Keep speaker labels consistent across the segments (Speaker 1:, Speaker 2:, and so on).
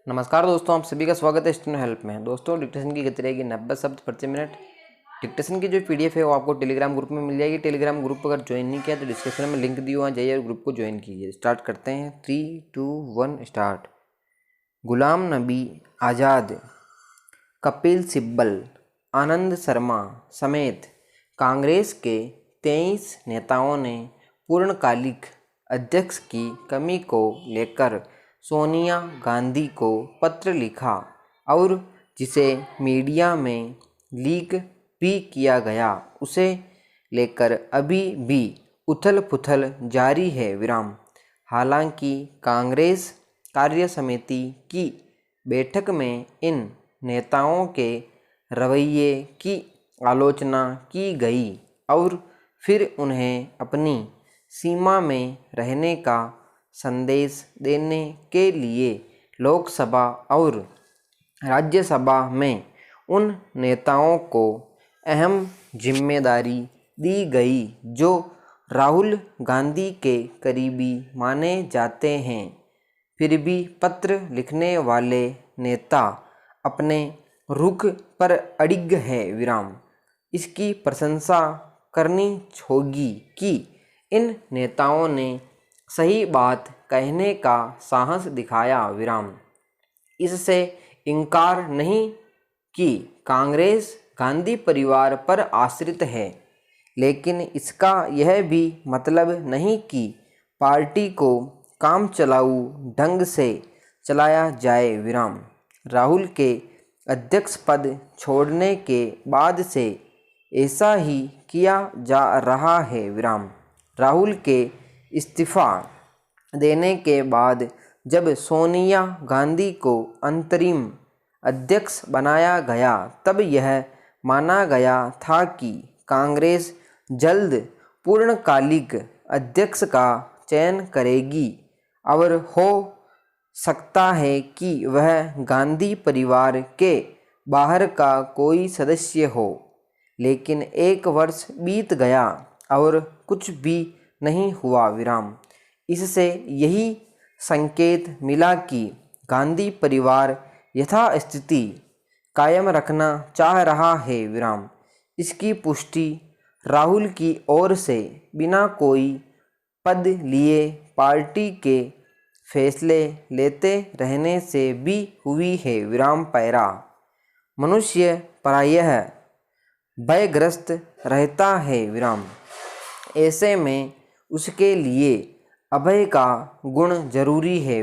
Speaker 1: नमस्कार दोस्तों, आप सभी का स्वागत है स्टूडेंट हेल्प में। दोस्तों, डिक्टेशन की गति रहेगी 90 शब्द प्रति मिनट। डिक्टेशन की जो पीडीएफ है वो आपको टेलीग्राम ग्रुप में मिल जाएगी। टेलीग्राम ग्रुप अगर ज्वाइन नहीं किया तो डिस्क्रिप्शन में लिंक दिया हुआ, जाइए और ग्रुप को ज्वाइन कीजिए। स्टार्ट करते हैं। 3, 2, 1 स्टार्ट। गुलाम नबी आज़ाद, कपिल सिब्बल, आनंद शर्मा समेत कांग्रेस के 23 नेताओं ने पूर्णकालिक अध्यक्ष की कमी को लेकर सोनिया गांधी को पत्र लिखा और जिसे मीडिया में लीक भी किया गया, उसे लेकर अभी भी उथल पुथल जारी है। हालांकि कांग्रेस कार्य समिति की बैठक में इन नेताओं के रवैये की आलोचना की गई और फिर उन्हें अपनी सीमा में रहने का संदेश देने के लिए लोकसभा और राज्यसभा में उन नेताओं को अहम जिम्मेदारी दी गई जो राहुल गांधी के करीबी माने जाते हैं। फिर भी पत्र लिखने वाले नेता अपने रुख पर अडिग है। इसकी प्रशंसा करनी होगी कि इन नेताओं ने सही बात कहने का साहस दिखाया। इससे इनकार नहीं कि कांग्रेस गांधी परिवार पर आश्रित है, लेकिन इसका यह भी मतलब नहीं कि पार्टी को काम चलाऊ ढंग से चलाया जाए। राहुल के अध्यक्ष पद छोड़ने के बाद से ऐसा ही किया जा रहा है। राहुल के इस्तीफा देने के बाद जब सोनिया गांधी को अंतरिम अध्यक्ष बनाया गया, तब यह माना गया था कि कांग्रेस जल्द पूर्णकालिक अध्यक्ष का चयन करेगी और हो सकता है कि वह गांधी परिवार के बाहर का कोई सदस्य हो। लेकिन 1 वर्ष बीत गया और कुछ भी नहीं हुआ। इससे यही संकेत मिला कि गांधी परिवार यथास्थिति कायम रखना चाह रहा है। इसकी पुष्टि राहुल की ओर से बिना कोई पद लिए पार्टी के फैसले लेते रहने से भी हुई है। पैरा मनुष्य प्रायः भयग्रस्त रहता है। ऐसे में उसके लिए अभय का गुण जरूरी है।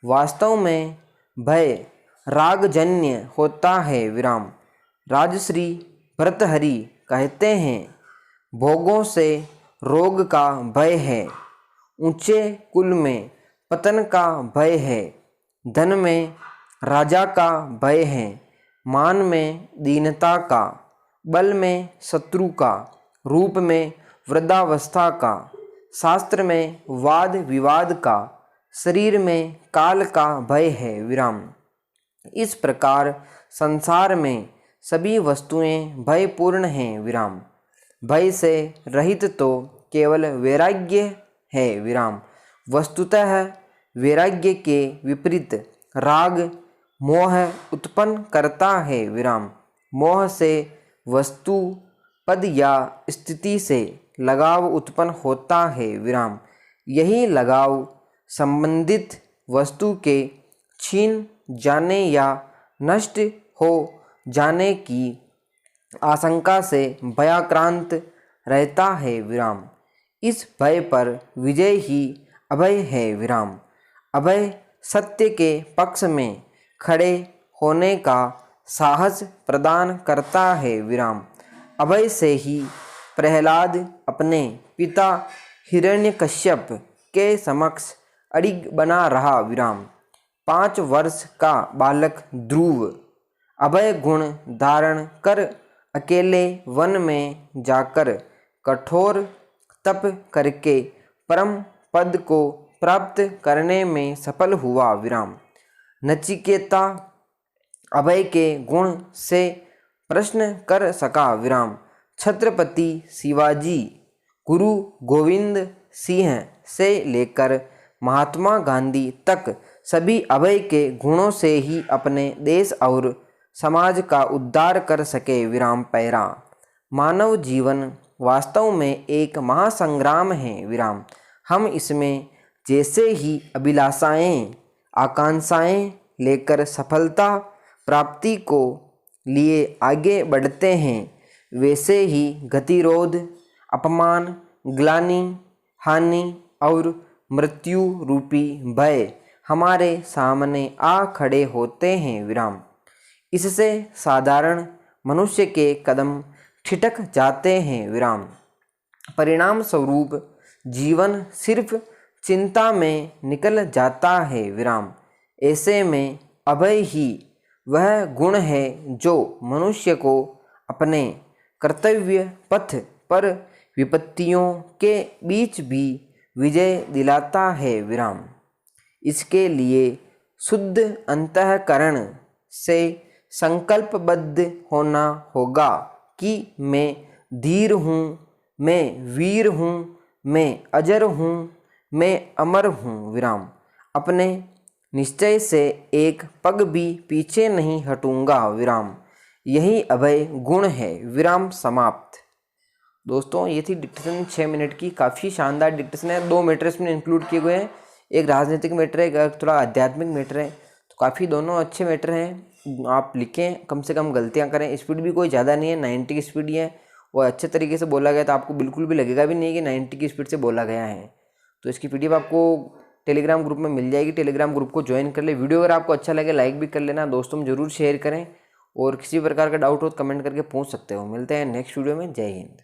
Speaker 1: वास्तव में भय रागजन्य होता है। राजश्री भर्तहरि कहते हैं, भोगों से रोग का भय है, ऊंचे कुल में पतन का भय है, धन में राजा का भय है, मान में दीनता का, बल में शत्रु का, रूप में वृद्धावस्था का, शास्त्र में वाद विवाद का, शरीर में काल का भय है। इस प्रकार संसार में सभी वस्तुएं भयपूर्ण हैं। भय से रहित तो केवल वैराग्य है। वस्तुतः वैराग्य के विपरीत राग मोह उत्पन्न करता है। मोह से वस्तु, पद या स्थिति से लगाव उत्पन्न होता है। यही लगाव संबंधित वस्तु के छीन जाने या नष्ट हो जाने की आशंका से भयाक्रांत रहता है। इस भय पर विजय ही अभय है। अभय सत्य के पक्ष में खड़े होने का साहस प्रदान करता है। अभय से ही प्रहलाद अपने पिता हिरण्यकश्यप के समक्ष अडिग बना रहा। 5 वर्ष का बालक ध्रुव अभय गुण धारण कर अकेले वन में जाकर कठोर तप करके परम पद को प्राप्त करने में सफल हुआ। नचिकेता अभय के गुण से प्रश्न कर सका। छत्रपति शिवाजी गुरु गोविंद सिंह से लेकर महात्मा गांधी तक सभी अभय के गुणों से ही अपने देश और समाज का उद्धार कर सके। विराम पैरा। मानव जीवन वास्तव में एक महासंग्राम है। विराम। हम इसमें जैसे ही अभिलाषाएं आकांक्षाएं लेकर सफलता प्राप्ति को लिए आगे बढ़ते हैं, वैसे ही गतिरोध, अपमान, ग्लानि, हानि और मृत्यु रूपी भय हमारे सामने आ खड़े होते हैं। विराम। इससे साधारण मनुष्य के कदम ठिठक जाते हैं। विराम। परिणाम स्वरूप जीवन सिर्फ चिंता में निकल जाता है। विराम। ऐसे में अभय ही वह गुण है जो मनुष्य को अपने कर्तव्य पथ पर विपत्तियों के बीच भी विजय दिलाता है। विराम। इसके लिए शुद्ध अंतःकरण से संकल्पबद्ध होना होगा कि मैं धीर हूँ, मैं वीर हूँ, मैं अजर हूँ, मैं अमर हूँ। विराम। अपने निश्चय से एक पग भी पीछे नहीं हटूंगा। विराम। यही अभय गुण है। विराम समाप्त। दोस्तों ये थी डिक्टेशन 6 मिनट की, काफ़ी शानदार डिक्टेशन है। 2 मैटर इसमें इंक्लूड किए हुए हैं, एक राजनीतिक मैटर है, एक थोड़ा आध्यात्मिक मैटर है, तो काफ़ी दोनों अच्छे मैटर हैं। आप लिखें, कम से कम गलतियाँ करें। स्पीड भी कोई ज़्यादा नहीं है, 90 की स्पीड ही है और अच्छे तरीके से बोला गया, तो आपको बिल्कुल भी लगेगा भी नहीं कि 90 की स्पीड से बोला गया है। तो इसकी PDF आपको टेलीग्राम ग्रुप में मिल जाएगी। टेलीग्राम ग्रुप को ज्वाइन कर ले। वीडियो अगर आपको अच्छा लगे लाइक भी कर लेना, दोस्तों में जरूर शेयर करें और किसी प्रकार का डाउट हो तो कमेंट करके पूछ सकते हो। मिलते हैं नेक्स्ट वीडियो में। जय हिंद।